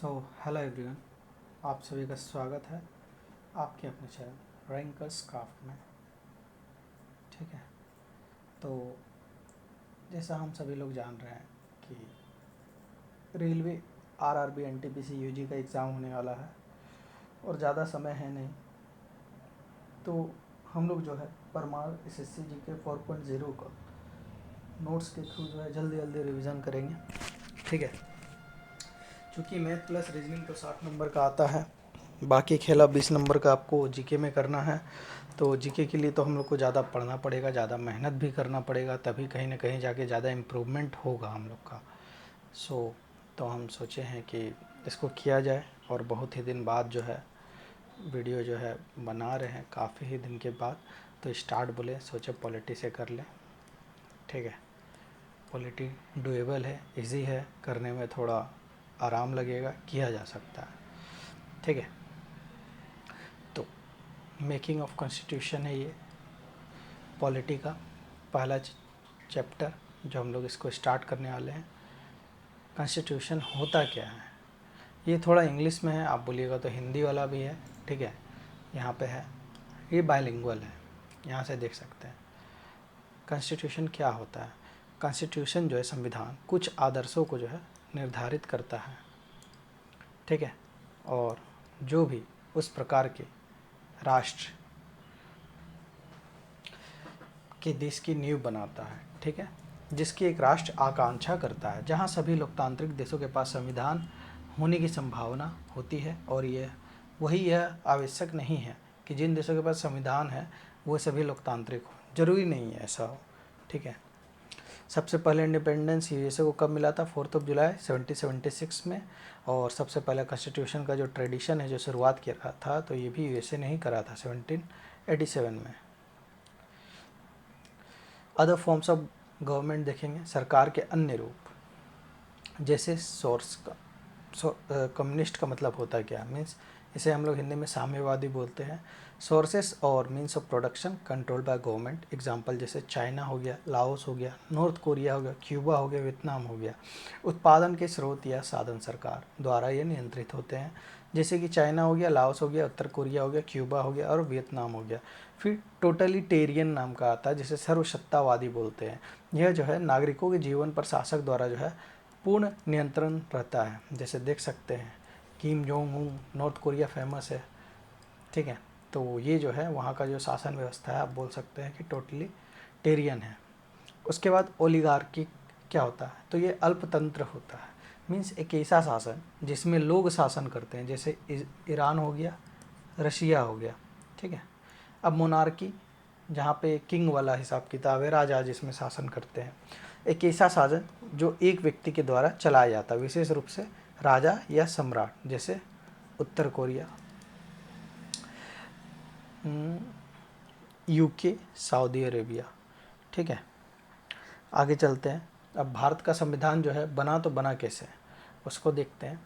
Hello everyone, आप सभी का स्वागत है आपके अपने चैनल रैंकर्स क्राफ्ट में। ठीक है, तो जैसा हम सभी लोग जान रहे हैं कि रेलवे आरआरबी एनटीपीसी यूजी का एग्ज़ाम होने वाला है और ज़्यादा समय है नहीं, तो हम लोग जो है परमार एसएससी जीके 4.0 का नोट्स के थ्रू जो है जल्दी जल्दी रिवीजन करेंगे। ठीक है, चूँकि मैथ प्लस रीजनिंग तो 60 नंबर का आता है, बाकी खेला 20 नंबर का आपको जीके में करना है। तो जीके के लिए तो हम लोग को ज़्यादा पढ़ना पड़ेगा, ज़्यादा मेहनत भी करना पड़ेगा, तभी कहीं ना कहीं जाके ज़्यादा इम्प्रूवमेंट होगा हम लोग का। तो हम सोचे हैं कि इसको किया जाए, और बहुत ही दिन बाद जो है वीडियो जो है बना रहे हैं, काफ़ी ही दिन के बाद। तो स्टार्ट बोले सोचे पॉलिटी से कर लें। ठीक है, पॉलिटी डुएबल है, इजी है, करने में थोड़ा आराम लगेगा, किया जा सकता है। ठीक है, तो मेकिंग ऑफ कॉन्स्टिट्यूशन है ये पॉलिटी का पहला चैप्टर जो हम लोग इसको स्टार्ट करने वाले हैं। कॉन्स्टिट्यूशन होता क्या है, ये थोड़ा इंग्लिश में है, आप बोलिएगा तो हिंदी वाला भी है। ठीक है, यहाँ पे है, ये बायलिंगुअल है, यहाँ से देख सकते हैं। कॉन्स्टिट्यूशन क्या होता है? कॉन्स्टिट्यूशन जो है संविधान कुछ आदर्शों को जो है निर्धारित करता है। ठीक है, और जो भी उस प्रकार के राष्ट्र के देश की नींव बनाता है। ठीक है, जिसकी एक राष्ट्र आकांक्षा करता है, जहाँ सभी लोकतांत्रिक देशों के पास संविधान होने की संभावना होती है। और यह आवश्यक नहीं है कि जिन देशों के पास संविधान है वो सभी लोकतांत्रिक हो, जरूरी नहीं है ऐसा हो। ठीक है, सबसे पहले इंडिपेंडेंस यूएसए को कब मिला था? 4 जुलाई 1776 में। और सबसे पहले कॉन्स्टिट्यूशन का जो ट्रेडिशन है, जो शुरुआत किया था, तो ये भी यूएसए ने ही करा था 1787 में। अदर फॉर्म्स ऑफ गवर्नमेंट देखेंगे, सरकार के अन्य रूप, जैसे सोर्स का कम्युनिस्ट का मतलब होता है क्या? मीन्स इसे हम लोग हिंदी में साम्यवादी बोलते हैं। सोर्सेस और means of production control by government, example जैसे चाइना हो गया, लाओस हो गया, नॉर्थ कोरिया हो गया, क्यूबा हो गया, वियतनाम हो गया। उत्पादन के स्रोत या साधन सरकार द्वारा ये नियंत्रित होते हैं, जैसे कि चाइना हो गया, लाओस हो गया, उत्तर कोरिया हो गया, क्यूबा हो गया और वियतनाम हो गया। फिर टोटलिटेरियन नाम का आता है, जिसे सर्वसत्तावादी बोलते हैं। यह जो है नागरिकों के जीवन पर शासक द्वारा जो है पूर्ण नियंत्रण रहता है। जैसे देख सकते हैं Kim Jong Un, north Korea famous है। ठीक है, तो ये जो है वहाँ का जो शासन व्यवस्था है, आप बोल सकते हैं कि टोटलिटेरियन है। उसके बाद ओलिगार्की क्या होता है? तो ये अल्पतंत्र होता है, मीन्स एक ऐसा शासन जिसमें लोग शासन करते हैं, जैसे ईरान हो गया, रशिया हो गया। ठीक है, अब मोनार्की, जहाँ पे किंग वाला हिसाब किताब है, राजा जिसमें शासन करते हैं। एक ऐसा शासन जो एक व्यक्ति के द्वारा चलाया जाता है, विशेष रूप से राजा या सम्राट, जैसे उत्तर कोरिया, यूके, सऊदी अरेबिया। ठीक है, आगे चलते हैं। अब भारत का संविधान जो है बना तो बना कैसे, उसको देखते हैं।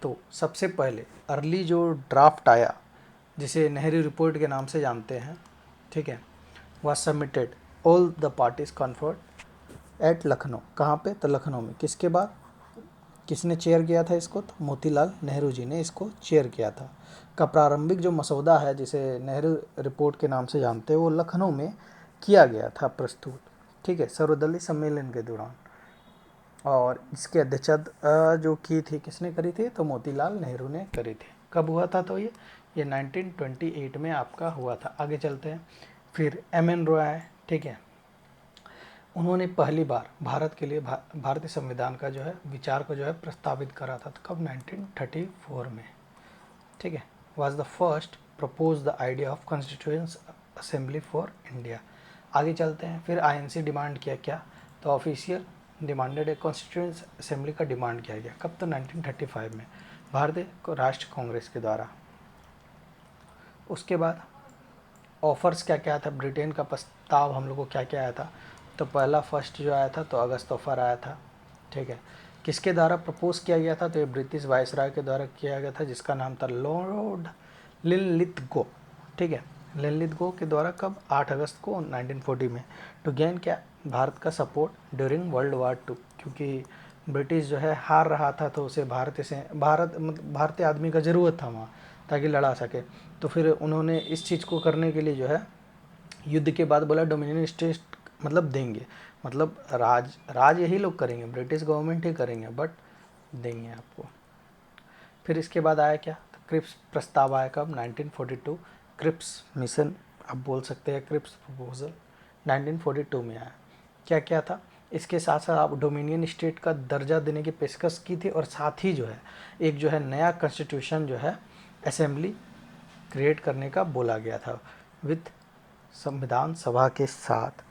तो सबसे पहले अर्ली जो ड्राफ्ट आया, जिसे नेहरू रिपोर्ट के नाम से जानते हैं, ठीक है, वह submitted all the parties conferred at Lucknow. कहाँ पे? तो लखनऊ में। किसके बाद किसने चेयर किया था इसको? तो मोतीलाल नेहरू जी ने इसको चेयर किया था। का प्रारंभिक जो मसौदा है, जिसे नेहरू रिपोर्ट के नाम से जानते हैं, वो लखनऊ में किया गया था प्रस्तुत। ठीक है, सर्वदलीय सम्मेलन के दौरान। और इसकी अध्यक्षता जो की थी, किसने करी थी? तो मोतीलाल नेहरू ने करी थी। कब हुआ था? तो ये 1928 में आपका हुआ था। आगे चलते हैं। फिर एम.एन. रॉय, ठीक है, उन्होंने पहली बार भारत के लिए भारतीय संविधान का जो है विचार को जो है प्रस्तावित करा था। तो कब? 1934 में। ठीक है, was the first propose the idea of constituent assembly for India. आगे चलते हैं। फिर आईएनसी डिमांड किया क्या? तो ऑफिशियल डिमांडेड ए कॉन्स्टिट्यूएंट असेंबली का डिमांड किया गया। कब? तो 1935 में, भारतीय राष्ट्र कांग्रेस के द्वारा। उसके बाद ऑफर्स क्या क्या था, ब्रिटेन का प्रस्ताव हम लोग को क्या क्या आया था? तो पहला फर्स्ट जो आया था तो अगस्त ऑफर आया था। ठीक है, किसके द्वारा प्रपोज किया गया था? तो ये ब्रिटिश वायसराय के द्वारा किया गया था, जिसका नाम था लॉर्ड लिनलिथगो। ठीक है, लिनलिथगो के द्वारा। कब? 8 अगस्त को 1940 में। टू गेन क्या? भारत का सपोर्ट ड्यूरिंग वर्ल्ड वार 2, क्योंकि ब्रिटिश जो है हार रहा था, तो उसे भारतीय आदमी का ज़रूरत था वहाँ, ताकि लड़ा सके। तो फिर उन्होंने इस चीज़ को करने के लिए जो है युद्ध के बाद बोला डोमिनियन स्टेट मतलब देंगे, मतलब राज यही लोग करेंगे, ब्रिटिश गवर्नमेंट ही करेंगे, बट देंगे आपको। फिर इसके बाद आया क्या, तो क्रिप्स प्रस्ताव आया कब, 1942। क्रिप्स मिशन आप बोल सकते हैं, क्रिप्स प्रपोजल 1942 में आया। क्या क्या था, इसके साथ साथ आप डोमिनियन स्टेट का दर्जा देने की पेशकश की थी, और साथ ही जो है एक जो है नया कॉन्स्टिट्यूशन जो है असेंबली क्रिएट करने का बोला गया था, विथ संविधान सभा के साथ,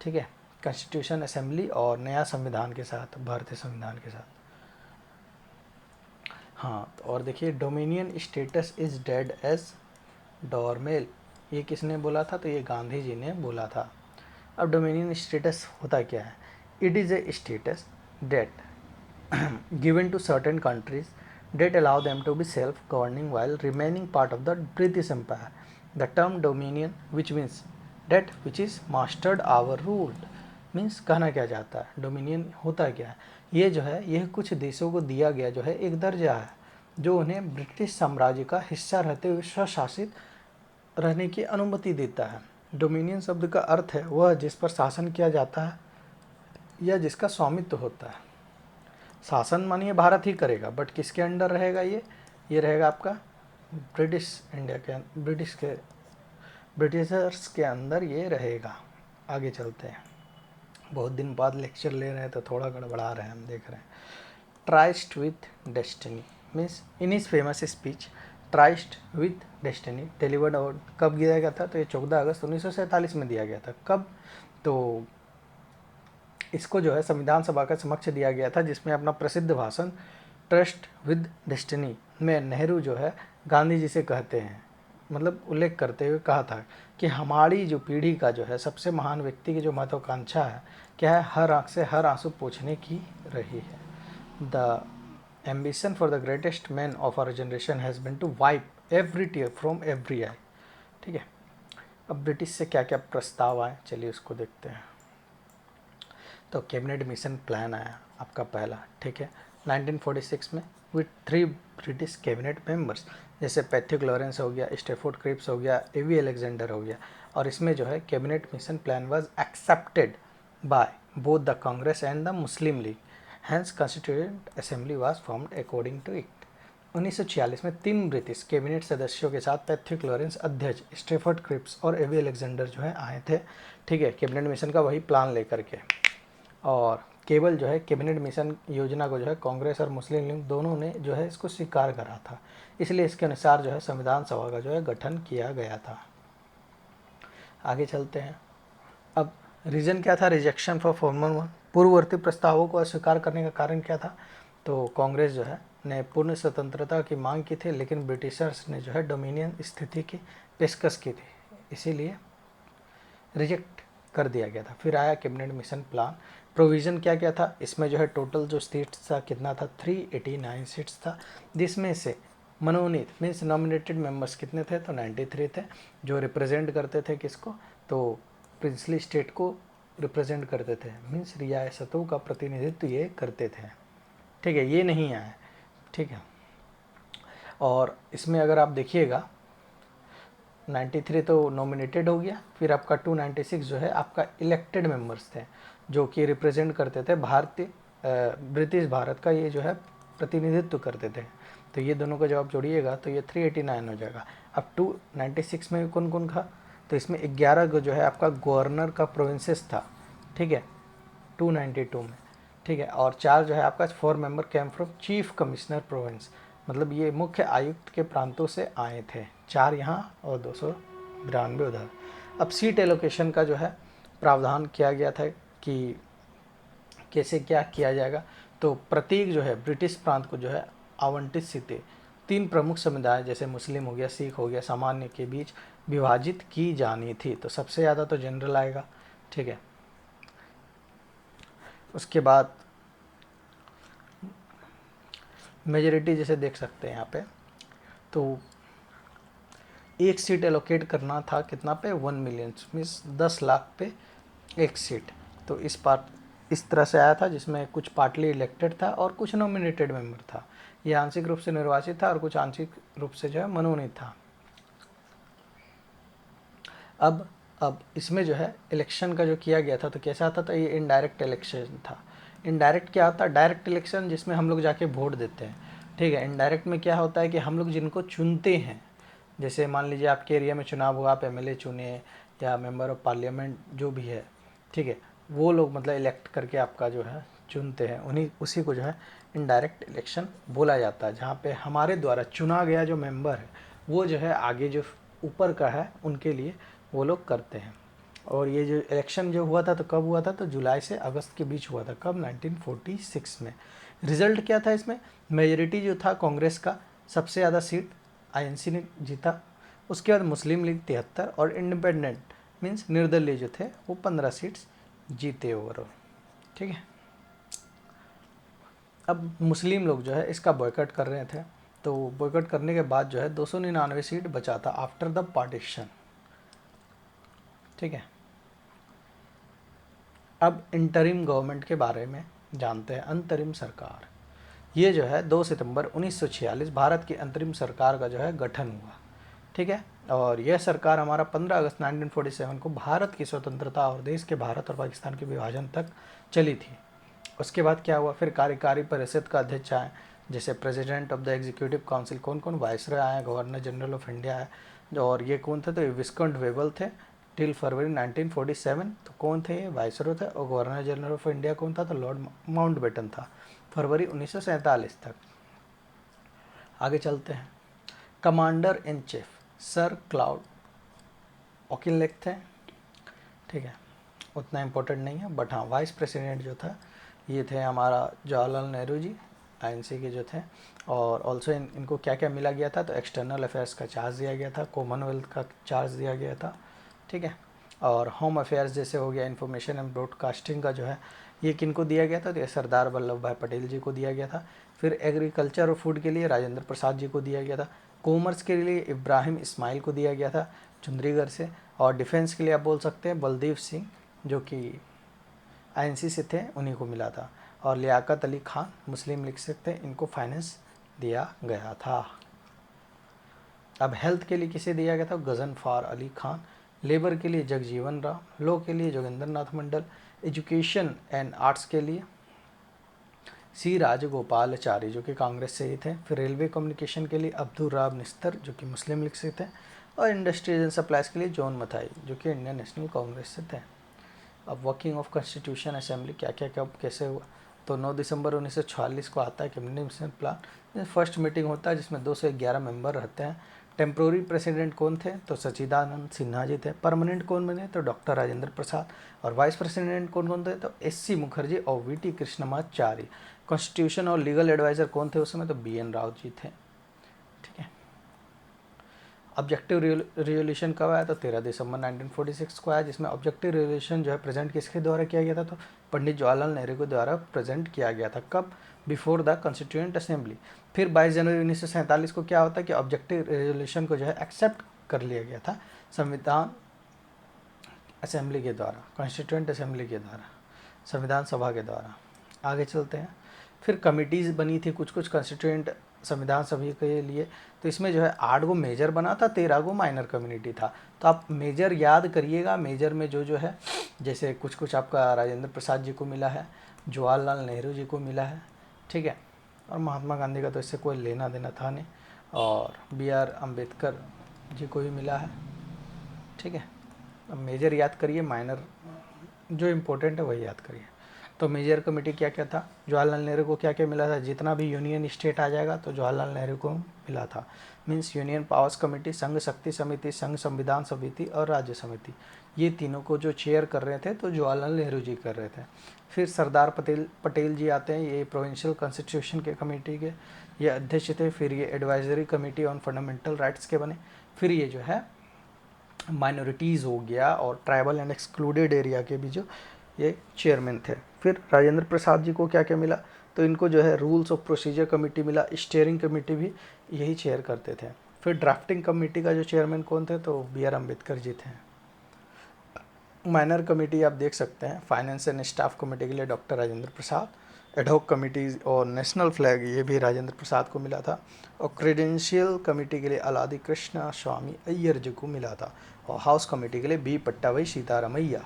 ठीक है, कॉन्स्टिट्यूशन असेंबली और नया संविधान के साथ, भारतीय संविधान के साथ। हाँ, तो और देखिए dominion status is dead as doornail, ये किसने बोला था, तो ये गांधी जी ने बोला था। अब डोमिनियन स्टेटस होता क्या है, it is a status date given to certain countries that allow them to be self-governing while remaining part of the British Empire. The term dominion, which means that which is mastered our ruled, means कहना क्या चाहता है, dominion होता क्या है, ये जो है यह कुछ देशों को दिया गया जो है एक दर्जा है, जो उन्हें ब्रिटिश साम्राज्य का हिस्सा रहते हुए स्वशासित रहने की अनुमति देता है। डोमिनियन शब्द का अर्थ है वह जिस पर शासन किया जाता है या जिसका स्वामित्व होता है। शासन मानिए भारत ही करेगा, बट किसके अंडर रहेगा, ये रहेगा आपका ब्रिटिशर्स के अंदर ये रहेगा। आगे चलते हैं, बहुत दिन बाद लेक्चर ले रहे हैं तो थोड़ा गड़बड़ा रहे हैं, हम देख रहे हैं। Tryst with destiny means in his famous speech tryst with destiny delivered, और कब दिया गया था, तो ये 14 अगस्त 1947 में दिया गया था। कब, तो इसको जो है संविधान सभा के समक्ष दिया गया था, जिसमें अपना प्रसिद्ध भाषण ट्रस्ट विद डेस्टिनी में नेहरू जो है गांधी जी से कहते हैं, मतलब उल्लेख करते हुए कहा था कि हमारी जो पीढ़ी का जो है सबसे महान व्यक्ति की जो महत्वाकांक्षा है क्या है, हर आँख से हर आंसू पोंछने की रही है। The ambition for the greatest man of our generation has been to wipe every tear from every eye. ठीक है, अब ब्रिटिश से क्या क्या प्रस्ताव आए, चलिए उसको देखते हैं। तो कैबिनेट मिशन प्लान आया आपका पहला, ठीक है, 1946 में, विथ 3 ब्रिटिश कैबिनेट मेंबर्स, जैसे पैथिक लॉरेंस हो गया, स्टेफोर्ड क्रिप्स हो गया, एवी अलेक्जेंडर हो गया। और इसमें जो है cabinet mission plan was accepted by both the Congress and the Muslim league, hence constituent assembly was formed according to it. 1946 में 3 ब्रिटिश कैबिनेट सदस्यों के साथ पैथिक लॉरेंस अध्यक्ष, स्टेफोर्ड क्रिप्स और एवी अलेक्जेंडर जो है आए थे, ठीक है, कैबिनेट मिशन का वही प्लान लेकर के। और केवल जो है कैबिनेट मिशन योजना को जो है कांग्रेस और मुस्लिम लीग दोनों ने जो है इसको स्वीकार करा था, इसलिए इसके अनुसार जो है संविधान सभा का जो है गठन किया गया था। आगे चलते हैं। अब रीज़न क्या था, रिजेक्शन फॉर फॉर्मल वन, पूर्ववर्ती प्रस्तावों को अस्वीकार करने का कारण क्या था, तो कांग्रेस जो है ने पूर्ण स्वतंत्रता की मांग की थी, लेकिन ब्रिटिशर्स ने जो है डोमिनियन स्थिति की पेशकश की थी, इसीलिए रिजेक्ट कर दिया गया था। फिर आया कैबिनेट मिशन प्लान, प्रोविज़न क्या क्या था, इसमें जो है टोटल जो सीट्स था कितना था, 389 सीट्स था, जिसमें से मनोनीत मीन्स नॉमिनेटेड मेंबर्स कितने थे, तो 93 थे, जो रिप्रेजेंट करते थे किसको, तो प्रिंसली स्टेट को रिप्रेजेंट करते थे, मीन्स रियासतों का प्रतिनिधित्व ये करते थे, ठीक है, ये नहीं आया, ठीक है। और इसमें अगर आप देखिएगा 93 तो नॉमिनेटेड हो गया, फिर आपका 296 जो है आपका इलेक्टेड मेंबर्स थे, जो कि रिप्रेजेंट करते थे ब्रिटिश भारत का ये जो है प्रतिनिधित्व करते थे। तो ये दोनों का जब आप जोड़िएगा तो ये 389 हो जाएगा। अब 296 में कौन कौन था, तो इसमें 11 को जो है आपका गवर्नर का प्रोविंसेस था, ठीक है, 292 में, ठीक है, और 4 जो है आपका 4 member came from chief commissioner province, मतलब ये मुख्य आयुक्त के प्रांतों से आए थे, 4 यहाँ और 292 उधर। अब सीट एलोकेशन का जो है प्रावधान किया गया था कि कैसे क्या किया जाएगा, तो प्रत्येक जो है ब्रिटिश प्रांत को जो है आवंटित सीटें 3 प्रमुख समुदाय जैसे मुस्लिम हो गया, सिख हो गया, सामान्य के बीच विभाजित की जानी थी। तो सबसे ज़्यादा तो जनरल आएगा, ठीक है, उसके बाद मेजॉरिटी जैसे देख सकते हैं यहाँ पे, तो एक सीट एलोकेट करना था कितना पे, 1 मिलियन मीन्स 10 लाख पे एक सीट। तो इस बार इस तरह से आया था, जिसमें कुछ पार्टली इलेक्टेड था और कुछ नॉमिनेटेड मेंबर था। ये आंशिक रूप से निर्वाचित था और कुछ आंशिक रूप से जो है मनोनीत था। अब इसमें जो है इलेक्शन का जो किया गया था तो कैसा आता था, ये इनडायरेक्ट इलेक्शन था। इनडायरेक्ट क्या होता है, डायरेक्ट इलेक्शन जिसमें हम लोग जाके वोट देते हैं, ठीक है। इनडायरेक्ट में क्या होता है कि हम लोग जिनको चुनते हैं, जैसे मान लीजिए आपके एरिया में चुनाव हुआ, आप एमएलए चुने या मेंबर ऑफ पार्लियामेंट जो भी है, ठीक है, वो लोग मतलब इलेक्ट करके आपका जो है चुनते हैं, उन्हीं उसी को जो है इनडायरेक्ट इलेक्शन बोला जाता है, जहाँ पे हमारे द्वारा चुना गया जो मेंबर है वो जो है आगे जो ऊपर का है उनके लिए वो लोग करते हैं। और ये जो इलेक्शन जो हुआ था तो कब हुआ था, तो जुलाई से अगस्त के बीच हुआ था। कब, 1946 में। रिजल्ट क्या था इसमें, मेजोरिटी जो था कांग्रेस का, सबसे ज़्यादा सीट आईएनसी ने जीता। उसके बाद मुस्लिम लीग 73 और इंडिपेंडेंट मीन्स निर्दलीय जो थे वो 15 सीट्स जीते ओवरऑल, ठीक है। अब मुस्लिम लोग जो है इसका बॉयकॉट कर रहे थे, तो बॉयकॉट करने के बाद जो है 299 सीट बचा था आफ्टर द पार्टीशन, ठीक है। अब इंटरिम गवर्नमेंट के बारे में जानते हैं। अंतरिम सरकार, ये जो है 2 सितंबर 1946 भारत की अंतरिम सरकार का जो है गठन हुआ, ठीक है। और यह सरकार हमारा 15 अगस्त 1947 को भारत की स्वतंत्रता और देश के भारत और पाकिस्तान के विभाजन तक चली थी। उसके बाद क्या हुआ, फिर कार्यकारी परिषद का अध्यक्ष आए, जैसे president of the executive council कौन कौन, वायसरॉय आए, गवर्नर जनरल ऑफ इंडिया है, और ये कौन थे, तो ये विस्काउंट वेबल थे टिल फरवरी 1947। तो कौन थे, ये वायसरॉय थे, और गवर्नर जनरल ऑफ इंडिया कौन था, तो लॉर्ड माउंटबेटन था, फरवरी 1947 तक। आगे चलते हैं। Commander in chief sir Claude Auchinleck थे, ठीक है, उतना इम्पोर्टेंट नहीं है, बट हाँ वाइस प्रेसिडेंट जो था ये थे हमारा जवाहरलाल नेहरू जी, आईएनसी के जो थे। और ऑल्सो इनको क्या क्या मिला गया था, तो एक्सटर्नल अफेयर्स का चार्ज दिया गया था, कॉमनवेल्थ का चार्ज दिया गया था, ठीक है। और होम अफेयर्स जैसे हो गया, इंफॉर्मेशन एंड ब्रॉडकास्टिंग का जो है ये किनको दिया गया था, तो ये सरदार वल्लभ भाई पटेल जी को दिया गया था। फिर एग्रीकल्चर और फूड के लिए राजेंद्र प्रसाद जी को दिया गया था। कॉमर्स के लिए इब्राहिम इस्माइल को दिया गया था चुंद्रीगढ़ से। और डिफेंस के लिए आप बोल सकते हैं बलदेव सिंह जो कि आईएनसी से थे, उन्हीं को मिला था। और लियाकत अली खान मुस्लिम लीग से थे, इनको फाइनेंस दिया गया था। अब हेल्थ के लिए किसे दिया गया था, गजनफार अली खान। लेबर के लिए जगजीवन राम। लॉ के लिए जोगिंदर नाथ मंडल। एजुकेशन एंड आर्ट्स के लिए सी राजगोपालाचारी जो कि कांग्रेस से ही थे। फिर रेलवे कम्युनिकेशन के लिए अब्दुल राब निस्तर जो कि मुस्लिम लीग से थे। और इंडस्ट्रीज एंड सप्लाईज के लिए जॉन मथाई जो कि इंडियन नेशनल कांग्रेस से थे। अब वर्किंग ऑफ कॉन्स्टिट्यूशन असेंबली क्या क्या कब कैसे हुआ, तो 9 दिसंबर 1946 को आता है कैबिनेट प्लान। फर्स्ट मीटिंग होता है जिसमें 2 से 11 मेंबर रहते हैं। टेम्प्रोरी प्रेसिडेंट कौन थे, तो सच्चिदानंद सिन्हा जी थे। परमानेंट कौन बने, तो डॉक्टर राजेंद्र प्रसाद। और वाइस प्रेसिडेंट कौन कौन थे, तो एस.सी. मुखर्जी और वी.टी. कृष्णमाचारी। कॉन्स्टिट्यूशन और लीगल एडवाइज़र कौन थे उस समय, तो बी.एन. राव जी थे, ठीक है। ऑब्जेक्टिव रिजोल्यूशन कब आया, तो 13 दिसंबर 1946 को आया, जिसमें ऑब्जेक्टिव रिजोल्यूशन जो है प्रेजेंट किसके द्वारा किया गया था, तो पंडित जवाहरलाल नेहरू के द्वारा प्रेजेंट किया गया था। कब, बिफोर द कॉन्स्टिट्यूएंट असेंबली। फिर 22 जनवरी 1947 को क्या होता है कि ऑब्जेक्टिव रिजोल्यूशन को जो है एक्सेप्ट कर लिया गया था संविधान असेंबली के द्वारा, कॉन्स्टिट्यूएंट असेंबली के द्वारा, संविधान सभा के द्वारा। आगे चलते हैं। फिर कमिटीज़ बनी थी कुछ कुछ कॉन्स्टिट्यूएंट संविधान सभा के लिए। तो इसमें जो है 8 गो मेजर बना था, 13 गो माइनर कम्युनिटी था। तो आप मेजर याद करिएगा। मेजर में जो जो है जैसे कुछ कुछ आपका राजेंद्र प्रसाद जी को मिला है, जवाहरलाल नेहरू जी को मिला है, ठीक है। और महात्मा गांधी का तो इससे कोई लेना देना था नहीं। और B.R. अम्बेडकर जी को भी मिला है, ठीक है। अब मेजर याद करिए, माइनर जो इम्पोर्टेंट है वही याद करिए। तो मेजर कमेटी क्या क्या था, जवाहरलाल नेहरू को क्या क्या मिला था, जितना भी यूनियन स्टेट आ जाएगा तो जवाहरलाल नेहरू को मिला था। मीन्स यूनियन पावर्स कमेटी, संघ शक्ति समिति, संघ संविधान समिति और राज्य समिति, ये तीनों को जो चेयर कर रहे थे तो जवाहरलाल नेहरू जी कर रहे थे। फिर सरदार पटेल जी आते हैं, ये प्रोविंशियल कॉन्स्टिट्यूशन के कमेटी के ये अध्यक्ष थे। फिर ये advisory committee on fundamental rights के बने। फिर ये जो है माइनॉरिटीज़ हो गया और ट्राइबल एंड एक्सक्लूडेड एरिया के भी जो ये चेयरमैन थे। फिर राजेंद्र प्रसाद जी को क्या क्या मिला, तो इनको जो है रूल्स ऑफ प्रोसीजर कमेटी मिला। स्टीयरिंग कमेटी भी यही चेयर करते थे। फिर ड्राफ्टिंग कमेटी का जो चेयरमैन कौन थे, तो B.R. अम्बेडकर जी थे। माइनर कमेटी आप देख सकते हैं, फाइनेंस एंड स्टाफ कमेटी के लिए doctor Rajendra Prasad, ad hoc committee और नेशनल फ्लैग ये भी राजेंद्र प्रसाद को मिला था, और क्रेडेंशियल कमेटी के लिए अलादी कृष्णा स्वामी अय्यर जी को मिला था, और हाउस कमेटी के लिए B Pattabhi Sitaramayya.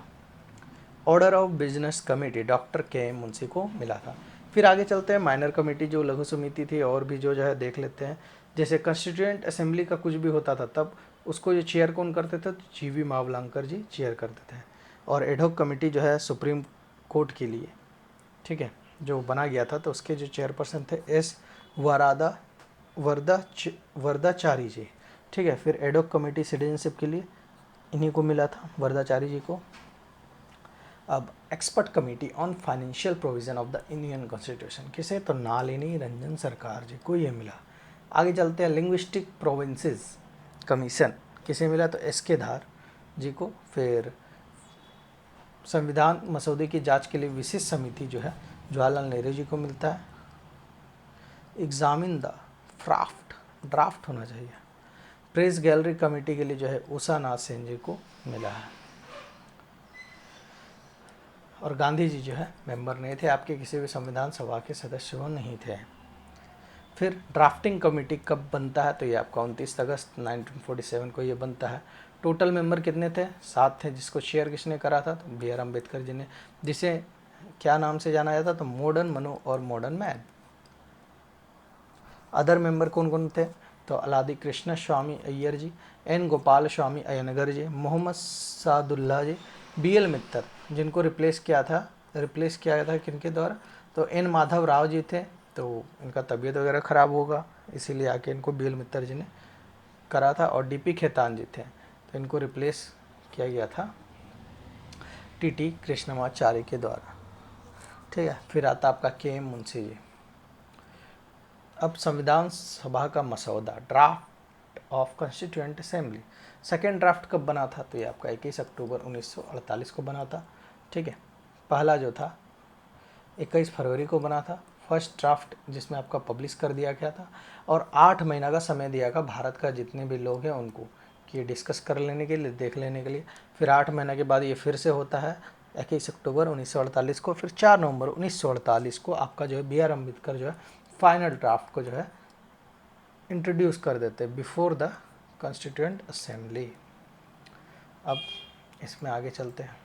Order of business committee doctor K M Munshi को मिला था। फिर आगे चलते हैं, माइनर कमेटी जो लघु समिति थी और भी जो है देख लेते हैं। जैसे कंस्टिट्यूएंट असेंबली का कुछ भी होता था तब उसको जो चेयर कौन करते थे, तो जीवी मावलंकर जी चेयर करते थे। और एडहॉक कमेटी जो है सुप्रीम कोर्ट के लिए, ठीक है, जो बना गया था, तो उसके जो चेयरपर्सन थे एस वरादा वरदाचारी जी, ठीक है। फिर एडहॉक कमेटी सिटीजनशिप के लिए इन्हीं को मिला था, वरदाचारी जी को। अब expert committee on financial provision of the Indian constitution किसे, तो नालिनी रंजन सरकार जी को ये मिला। आगे चलते हैं, लिंग्विस्टिक प्रोविंसेस कमीशन किसे मिला, तो एस के धार जी को। फिर संविधान मसौदे की जांच के लिए विशेष समिति जो है जवाहरलाल नेहरू जी को मिलता है। एग्जामिन द ड्राफ्ट होना चाहिए। प्रेस गैलरी कमेटी के लिए जो है उषा नाथ सेन जी को मिला है। और गांधी जी जो है मेंबर नहीं थे, आपके किसी भी संविधान सभा के सदस्य वो नहीं थे। फिर ड्राफ्टिंग कमेटी कब बनता है, तो ये आपका 29 अगस्त 1947 को ये बनता है। टोटल मेंबर कितने थे, 7 थे, जिसको चेयर किसने करा था, तो बी आर अम्बेडकर जी ने, जिसे क्या नाम से जाना जाता, तो मॉडर्न मनु और मॉडर्न मैन। अदर मेंबर कौन कौन थे, तो अलादी कृष्ण स्वामी अय्यर जी, एन गोपाल स्वामी अयनगर जी, मोहम्मद सादुल्ला जी, बी एल मित्तर, जिनको रिप्लेस किया था किनके द्वारा, तो एन माधव राव जी थे, तो इनका तबीयत वगैरह ख़राब होगा इसीलिए आके इनको बी एल मित्तर जी ने करा था। और डीपी खेतान जी थे, तो इनको रिप्लेस किया गया था टीटी कृष्णमाचार्य के द्वारा, ठीक है। फिर आता आपका के एम मुंशी जी। अब संविधान सभा का मसौदा draft of constituent assembly, second draft कब बना था, तो ये आपका 21 अक्टूबर 1948 को बना था, ठीक है। पहला जो था 21 फरवरी को बना था, फर्स्ट ड्राफ्ट जिसमें आपका पब्लिश कर दिया गया था, और 8 महीना का समय दिया गया भारत का जितने भी लोग हैं उनको कि ये डिस्कस कर लेने के लिए, देख लेने के लिए। फिर 8 महीने के बाद ये फिर से होता है 21 अक्टूबर 1948 को। फिर 4 नवंबर 1948 को आपका जो है बी आर अम्बेडकर जो है फाइनल ड्राफ्ट को जो है इंट्रोड्यूस कर देते हैं बिफोर द कॉन्स्टिट्यूएंट असेंबली। अब इसमें आगे चलते हैं।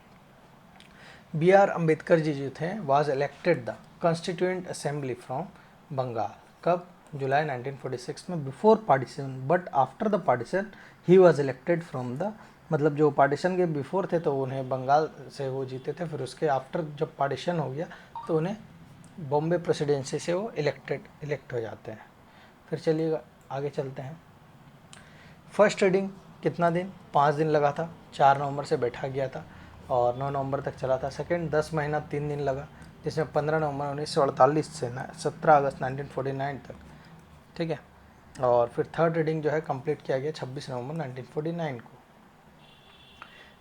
बी आर अम्बेडकर जी जो थे was elected the constituent assembly from Bengal, कब, जुलाई 1946 में, before partition, but after the partition he was elected from the, मतलब जो पार्टीशन के बिफोर थे तो उन्हें बंगाल से वो जीते थे, फिर उसके आफ्टर जब पार्टीशन हो गया तो उन्हें बॉम्बे प्रेसिडेंसी से वो इलेक्ट हो जाते हैं। फिर चलिएगा आगे चलते हैं। फर्स्ट रीडिंग कितना दिन, 5 दिन लगा था, 4 नवंबर से बैठा गया था और 9 नवंबर तक चला था। सेकेंड 10 महीना 3 दिन लगा, जिसमें 15 नवंबर 1948 से 17 अगस्त 1949 तक, ठीक है। और फिर थर्ड रीडिंग जो है कंप्लीट किया गया 26 नवंबर 1949 को।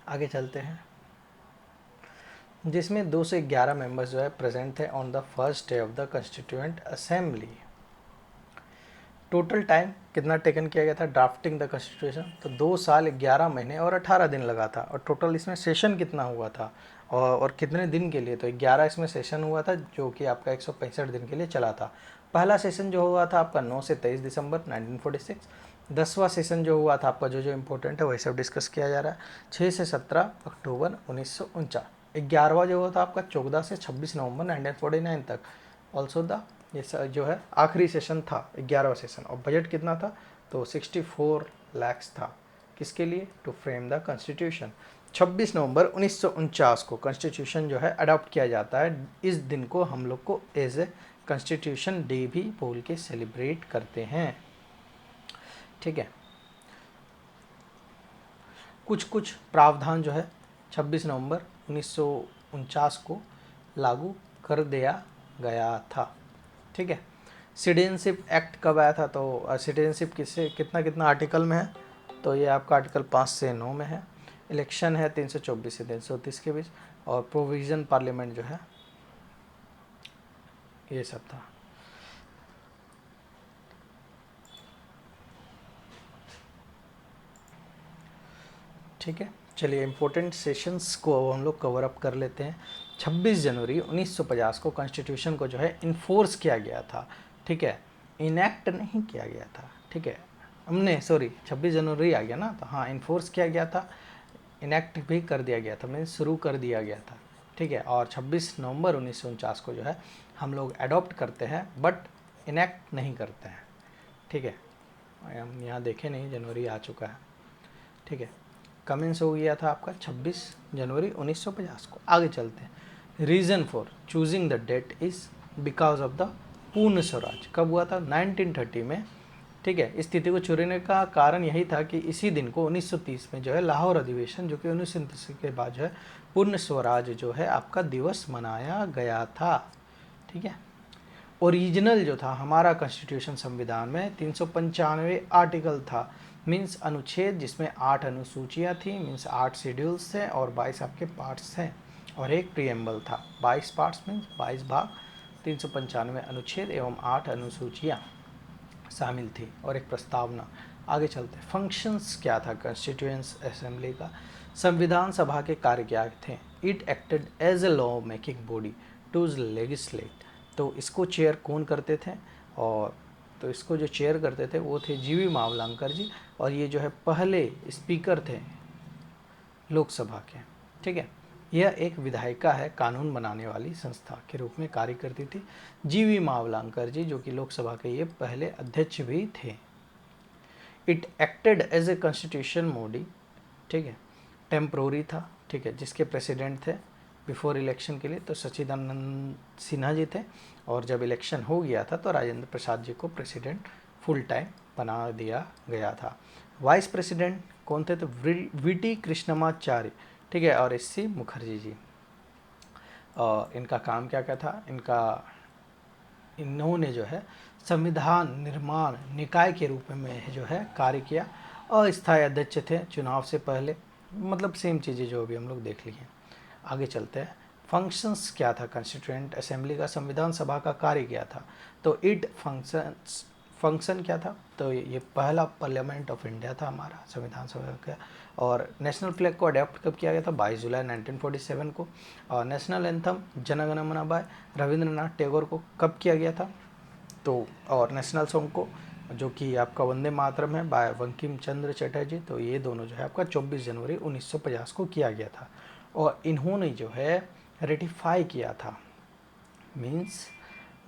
आगे चलते हैं, जिसमें 2 से 11 मेंबर्स जो है प्रेजेंट थे on the first day of the constituent assembly. Total time कितना टेकन किया गया था ड्राफ्टिंग द कॉन्स्टिट्यूशन, तो 2 साल 11 महीने और 18 दिन लगा था। और टोटल इसमें सेशन कितना हुआ था और कितने दिन के लिए, तो 11 इसमें सेशन हुआ था जो कि आपका 165 दिन के लिए चला था। पहला सेशन जो हुआ था आपका 9 से 23 दिसंबर 1946। 10वां सेशन जो हुआ था आपका जो इम्पोर्टेंट है वही सब डिस्कस किया जा रहा है, 6 से 17 अक्टूबर 1949। 11वां जो हुआ था आपका 14 से 26 नवंबर 1949 तक। ऑल्सो द ये जो है आखिरी सेशन था 11वां सेशन। और बजट कितना था, तो 64 लाख था, किसके लिए, टू फ्रेम द कॉन्स्टिट्यूशन। 26 नवंबर 1949 को कॉन्स्टिट्यूशन जो है अडॉप्ट किया जाता है। इस दिन को हम लोग को एज ए कॉन्स्टिट्यूशन डे भी बोल के सेलिब्रेट करते हैं, ठीक है। कुछ कुछ प्रावधान जो है 26 नवंबर 1949 को लागू कर दिया गया था, ठीक है। सिटीजनशिप एक्ट कब आया था, तो सिटीजनशिप किससे कितना कितना आर्टिकल में है, तो ये आपका आर्टिकल 5 से 9 में है। इलेक्शन है 324 से 330 के बीच। और प्रोविज़न पार्लियामेंट जो है ये सब था, ठीक है। चलिए इम्पोर्टेंट सेशंस को अब हम लोग कवर अप कर लेते हैं। 26 जनवरी 1950 को कॉन्स्टिट्यूशन को जो है इन्फोर्स किया गया था, ठीक है, इनैक्ट नहीं किया गया था, ठीक है, हमने सॉरी 26 जनवरी आ गया ना, तो हाँ इन्फोर्स किया गया था, इनैक्ट भी कर दिया गया था, मीन्स शुरू कर दिया गया था, ठीक है। और 26 नवंबर 1949 को जो है हम लोग अडॉप्ट करते हैं बट इनैक्ट नहीं करते हैं, ठीक है। हम यहाँ देखें नहीं, जनवरी आ चुका है, ठीक है। कमेंस हो गया था आपका 26 जनवरी 1950 को। आगे चलते हैं। Reason for choosing the that is because of the पूर्ण स्वराज। कब हुआ था? 1930 में, ठीक है। इस तिथि को चुनने का कारण यही था कि इसी दिन को 1930 में जो है लाहौर अधिवेशन, जो कि 1937 के बाद जो है पूर्ण स्वराज जो है आपका दिवस मनाया गया था, ठीक है। ओरिजिनल जो था हमारा कॉन्स्टिट्यूशन संविधान में 395 आर्टिकल था, मीन्स अनुच्छेद, जिसमें 8 अनुसूचियाँ थी, मीन्स 8 शेड्यूल्स थे और 22 आपके पार्ट्स थे और एक प्रियम्बल था। 22 पार्ट्स मीन्स 22 भाग, 395 अनुच्छेद एवं 8 अनुसूचियाँ शामिल थी और एक प्रस्तावना। आगे चलते, फंक्शंस क्या था कॉन्स्टिट्यूएंट असेंबली का? संविधान सभा के कार्य क्या थे? It acted as a law making body to legislate. तो इसको चेयर कौन करते थे? और तो इसको जो चेयर करते थे वो थे जीवी मावलंकर जी, और ये जो है पहले स्पीकर थे लोकसभा के, ठीक है। यह एक विधायिका है, कानून बनाने वाली संस्था के रूप में कार्य करती थी। जीवी मावलंकर जी जो कि लोकसभा के ये पहले अध्यक्ष भी थे। It acted as a constitution body, ठीक है, टेम्प्रोरी था, ठीक है, जिसके प्रेसिडेंट थे बिफोर इलेक्शन के लिए तो सच्चिदानंद सिन्हा जी थे, और जब इलेक्शन हो गया था तो राजेंद्र प्रसाद जी को प्रेसिडेंट फुल टाइम बना दिया गया था। वाइस प्रेसिडेंट कौन थे? तो वीटी कृष्णमाचार्य, ठीक है, और एस सी मुखर्जी जी। और इनका काम क्या क्या था? इन्होंने जो है संविधान निर्माण निकाय के रूप में जो है कार्य किया। अस्थायी अध्यक्ष थे चुनाव से पहले, मतलब सेम चीज़ें जो भी हम लोग देख ली हैं। आगे चलते हैं। फंक्शंस क्या था कॉन्स्टिट्यूएंट असेंबली का? संविधान सभा का कार्य क्या था? तो इट फंक्शन क्या था? तो ये पहला पार्लियामेंट ऑफ इंडिया था हमारा संविधान सभा का। और नेशनल फ्लैग को अडॉप्ट कब किया गया था? 22 जुलाई 1947 को। और नेशनल एंथम जनगण मन बाय रविंद्रनाथ टैगोर को कब किया गया था? तो और नेशनल सॉन्ग को, जो कि आपका वंदे मातरम है, बाय बंकिम चंद्र चटर्जी, तो ये दोनों जो है आपका 24 जनवरी 1950 को किया गया था। और इन्होंने जो है रेटिफाई किया था, मीन्स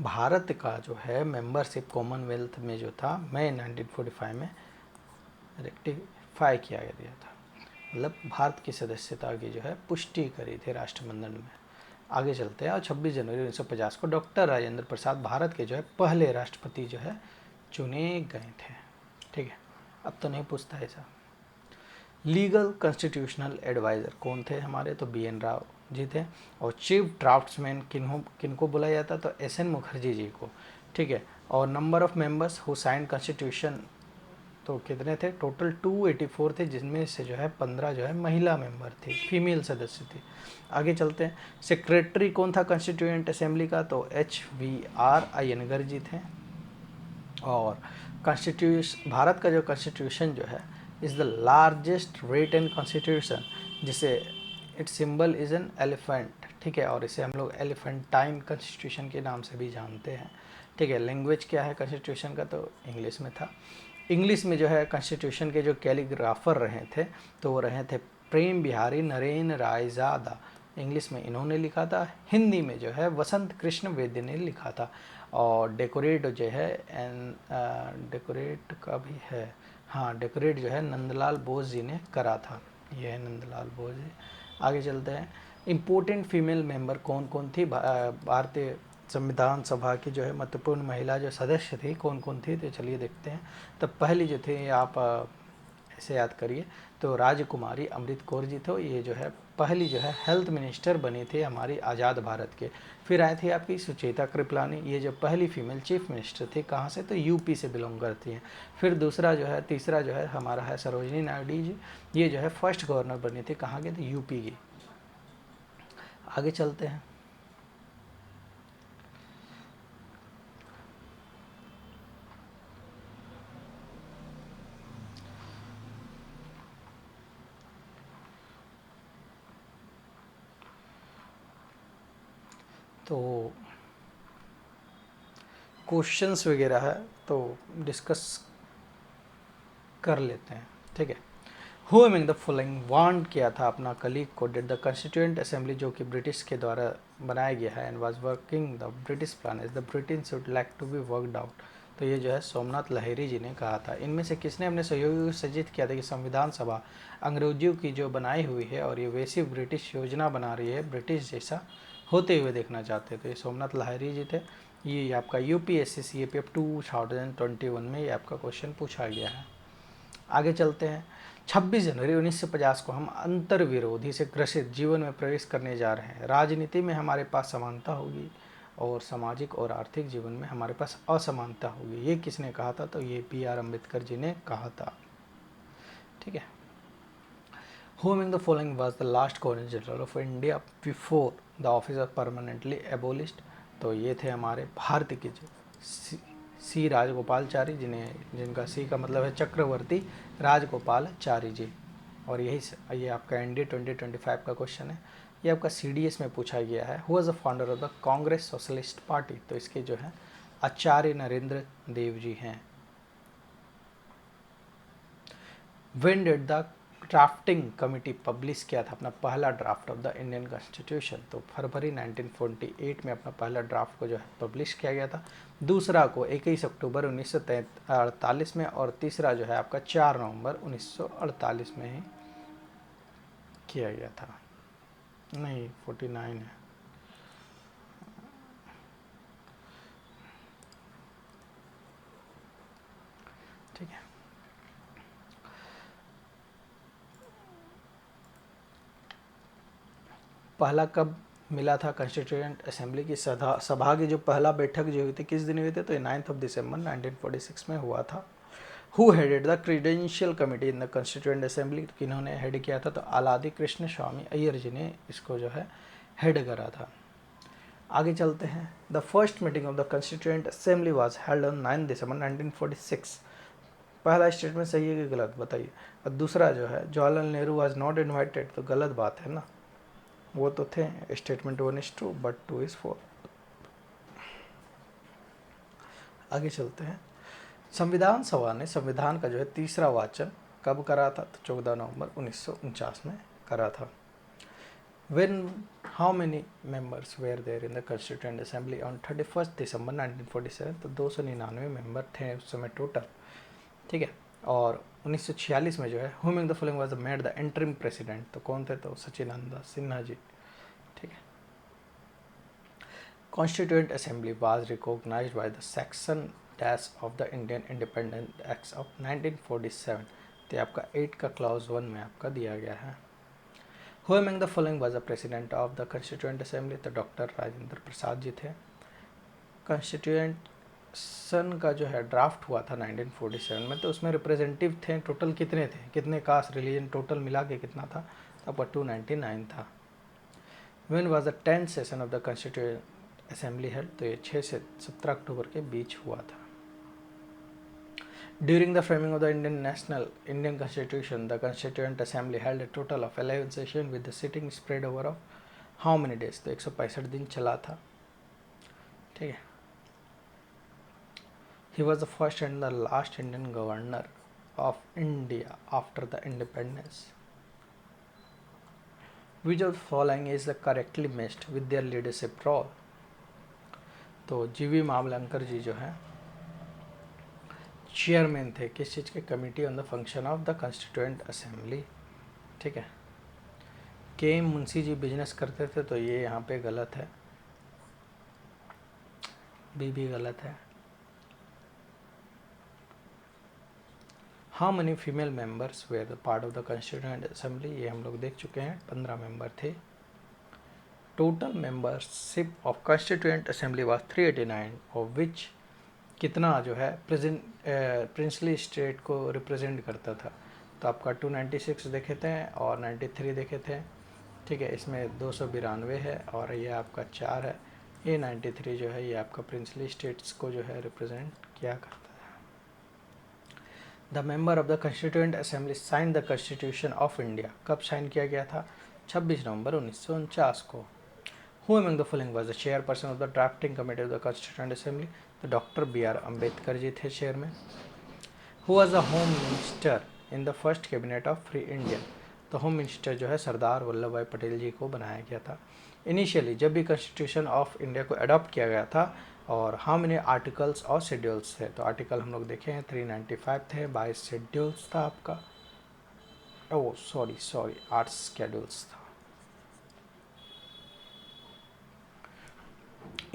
भारत का जो है मेंबरशिप कॉमनवेल्थ में जो था मई 1945 में रेटिफाई किया गया था, मतलब भारत की सदस्यता की जो है पुष्टि करी थी राष्ट्रमंडल में। आगे चलते हैं। और 26 जनवरी 1950 को डॉक्टर राजेंद्र प्रसाद भारत के जो है पहले राष्ट्रपति जो है चुने गए थे, ठीक है। अब तो नहीं पूछता ऐसा। लीगल कॉन्स्टिट्यूशनल एडवाइज़र कौन थे हमारे? तो बी एन राव जी थे। और चीफ ड्राफ्ट्समैन किनको बुलाया जाता? तो एस एन मुखर्जी जी को, ठीक है। और number of members who sign constitution, तो कितने थे? टोटल 284 थे, जिनमें से जो है 15 जो है महिला मेंबर थे, फीमेल सदस्य थे। आगे चलते हैं। सेक्रेटरी कौन था कॉन्स्टिट्यूएंट असेंबली का? तो HVR अय्यंगार जी थे। और कॉन्स्टिट्यूशन, भारत का जो कॉन्स्टिट्यूशन जो है is the largest written constitution, जिसे its symbol is an elephant, ठीक है, और इसे हम लोग एलिफेंटाइन कॉन्स्टिट्यूशन के नाम से भी जानते हैं, ठीक है। लैंग्वेज क्या है कॉन्स्टिट्यूशन का? तो इंग्लिश में था। इंग्लिश में जो है कॉन्स्टिट्यूशन के जो कैलीग्राफर रहे थे तो वो रहे थे प्रेम बिहारी नरेन रायजादा, इंग्लिश में इन्होंने लिखा था। हिंदी में जो है वसंत कृष्ण वेद्य ने लिखा था। और डेकोरेट जो है डेकोरेट का भी है, हाँ, डेकोरेट जो है नंदलाल बोस जी ने करा था, ये है नंदलाल बोस जी। आगे चलते हैं। इम्पोर्टेंट फीमेल मेंबर कौन कौन थी भारतीय संविधान सभा की जो है महत्वपूर्ण महिला जो सदस्य थी कौन कौन थी? तो चलिए देखते हैं। तो पहली जो थी आप ऐसे याद करिए, तो राजकुमारी अमृत कौर जी थे, ये जो है पहली जो है हेल्थ मिनिस्टर बनी थी हमारी आज़ाद भारत के। फिर आई थी आपकी सुचेता कृपलानी, ये जो पहली फीमेल चीफ मिनिस्टर थी, कहाँ से? तो यूपी से बिलोंग करती हैं। फिर तीसरा जो है हमारा है सरोजनी नायडू जी, ये जो है फर्स्ट गवर्नर बनी थी, कहाँ के? तो यूपी की। आगे चलते हैं। तो क्वेश्चंस वगैरह है तो डिस्कस कर लेते हैं, ठीक है। Who among the following want किया था अपना कलीग को डिड द कॉन्स्टिट्यूएंट असेंबली, जो कि ब्रिटिश के द्वारा बनाया गया है, and was working the British plan is the Britain should like to be worked out. तो ये जो है सोमनाथ लहेरी जी ने कहा था। इनमें से किसने अपने सहयोगी को सजेस्ट किया था कि संविधान सभा अंग्रेजियों की जो बनाई हुई है और ये वैसी ब्रिटिश योजना बना रही है, ब्रिटिश जैसा होते हुए देखना चाहते थे। ये सोमनाथ लहेरी जी थे। ये आपका यूपीएससी सीएपीएफ 2021 में ये आपका क्वेश्चन पूछा गया है। आगे चलते हैं। 26 जनवरी 1950 को हम अंतर्विरोधी से ग्रसित जीवन में प्रवेश करने जा रहे हैं। राजनीति में हमारे पास समानता होगी और सामाजिक और आर्थिक जीवन में हमारे पास असमानता होगी। ये किसने कहा था? तो ये पी आर अम्बेडकर जी ने कहा था, ठीक है। Who among the following was the last governor general of India before the office of permanently एबोलिश्ड? तो ये थे हमारे भारत के जो सी राजगोपालचारी, जिनका सी का मतलब है चक्रवर्ती राजगोपालचारी जी। और ये आपका एनडीए 2025 का क्वेश्चन है। ये आपका सीडीएस में पूछा गया है। Who was the founder of the Congress socialist party? तो इसके जो है आचार्य नरेंद्र देव जी हैं। When did the drafting committee publish किया था अपना पहला draft of the Indian constitution? तो फरवरी 1948 में अपना पहला ड्राफ्ट को जो है पब्लिश किया गया था। दूसरा को 21 अक्टूबर 1948 में, और तीसरा जो है आपका 4 नवंबर 1948 में ही किया गया था। नहीं, 49 है। ठीक है। पहला कब मिला था कॉन्स्टिट्यूएंट असेंबली की सभा की जो पहला बैठक जो हुई थी किस दिन हुई थी? तो 9 दिसंबर 1946 में हुआ था। Who headed the credential committee in the constituent assembly? किन्होंने हेड किया था? तो आलादी कृष्ण स्वामी अय्यर जी ने इसको जो है हेड करा था। आगे चलते हैं। The first meeting of the constituent assembly was held on 9 दिसंबर 1946। पहला स्टेटमेंट सही है कि गलत, बताइए। और दूसरा जो है Jawaharlal Nehru was not invited, तो गलत बात है ना, वो तो थे। Statement 1 is true but 2 is 4। आगे चलते हैं। संविधान सभा ने संविधान का जो है तीसरा वाचन कब करा था? तो 14 नवंबर 1949 में करा था। When how many members were there in the Constituent Assembly on 31 दिसंबर 1947? तो 299 मेंबर थे उस समय टोटल, ठीक है। और 1946 में जो है whom among the following was made the interim president? तो कौन थे? तो सचिदानंद सिन्हा जी, ठीक है। Constituent Assembly was recognized by the Section Dash of the Indian Independence Act of 1947। तो आपका 8 का क्लॉज 1 में आपका दिया गया है। Who among the following was the president of the Constituent Assembly? तो डॉक्टर राजेंद्र प्रसाद जी थे। कॉन्स्टिट्यूएंशन का जो है ड्राफ्ट हुआ था 1947 में, तो उसमें रिप्रेजेंटेटिव थे टोटल कितने थे, कितने कास्ट रिलीजन टोटल मिला के कितना था? तो आपका 299 था। When was the 10th session of the Constituent Assembly held? तो ये 6 से 17 अक्टूबर के बीच हुआ था। During the framing of the Indian Constitution, the Constituent Assembly held a total of 11 sessions with the sitting spread over of how many days? तो 165 दिन चला था, ठीक है। He was the first and the last Indian governor of India after the independence. Which of the following is the correctly matched with their leadership role? तो जीवी मामलंकर जी जो है चेयरमैन थे किस चीज़ के? Committee on the function of the constituent assembly, ठीक है। के एम मुंशी जी बिजनेस करते थे, तो ये यहाँ पे गलत है, बी भी गलत है। How many female members were the part of the constituent assembly? ये हम लोग देख चुके हैं, 15 मेंबर थे। Total membership of constituent assembly was 389, of which कितना जो है प्रिंसली स्टेट को रिप्रेजेंट करता था? तो आपका 296 देखे थे और 93 देखे थे, ठीक है। इसमें 292 है और ये आपका 4 है। ये 93 जो है ये आपका प्रिंसली स्टेट्स को जो है रिप्रेजेंट किया करता है। The member of the constituent assembly sign the constitution of India कब साइन किया गया था? 26 नवंबर 1949 को। Who among the following was the chairperson of the drafting committee of the constituent assembly? तो doctor B R Ambedkar ji थे चेयर में। Who was the home minister in the first cabinet of free India? तो home minister जो है सरदार वल्लभ भाई पटेल जी को बनाया गया था। इनिशियली जब भी कॉन्स्टिट्यूशन ऑफ इंडिया को अडॉप्ट किया गया था, और हाउ मेनी आर्टिकल्स और शेड्यूल्स थे? तो आर्टिकल हम लोग देखे हैं 395 थे, 22 शेड्यूल्स था आपका, ओह सॉरी 8 शेड्यूल्स था।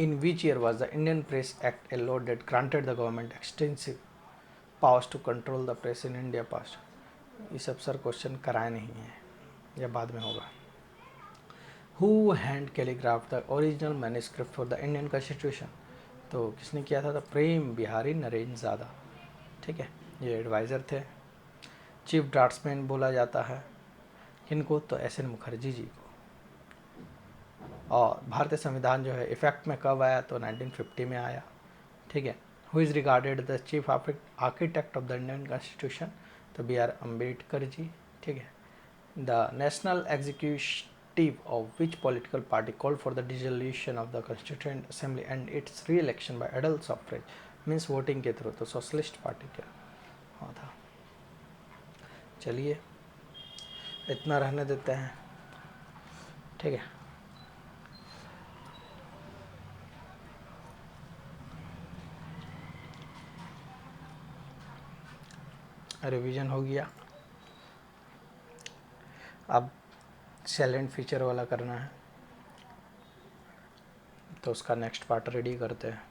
In which year was the Indian Press Act a law that granted the government extensive powers to control the press in India passed? ये सब सर क्वेश्चन कराए नहीं है, या बाद में होगा। Who hand calligraphed the original manuscript for the Indian Constitution? तो किसने किया था? तो प्रेम बिहारी नरेंद्र ज़्यादा, ठीक है, ये एडवाइज़र थे। चीफ ड्राफ्ट्समैन बोला जाता है किनको? तो एस एन मुखर्जी जी को। और भारतीय संविधान जो है इफेक्ट में कब आया? तो 1950 में आया, ठीक है। Who is regarded the chief architect of the Indian constitution? तो बी आर अम्बेडकर जी, ठीक है। The national executive of which political party called for the dissolution of the constituent assembly and its re election by adult suffrage, means voting के थ्रू? तो socialist party का हाँ था। चलिए इतना रहने देते हैं, ठीक है। रिवीजन हो गया, अब साइलेंट फीचर वाला करना है, तो उसका नेक्स्ट पार्ट रेडी करते हैं।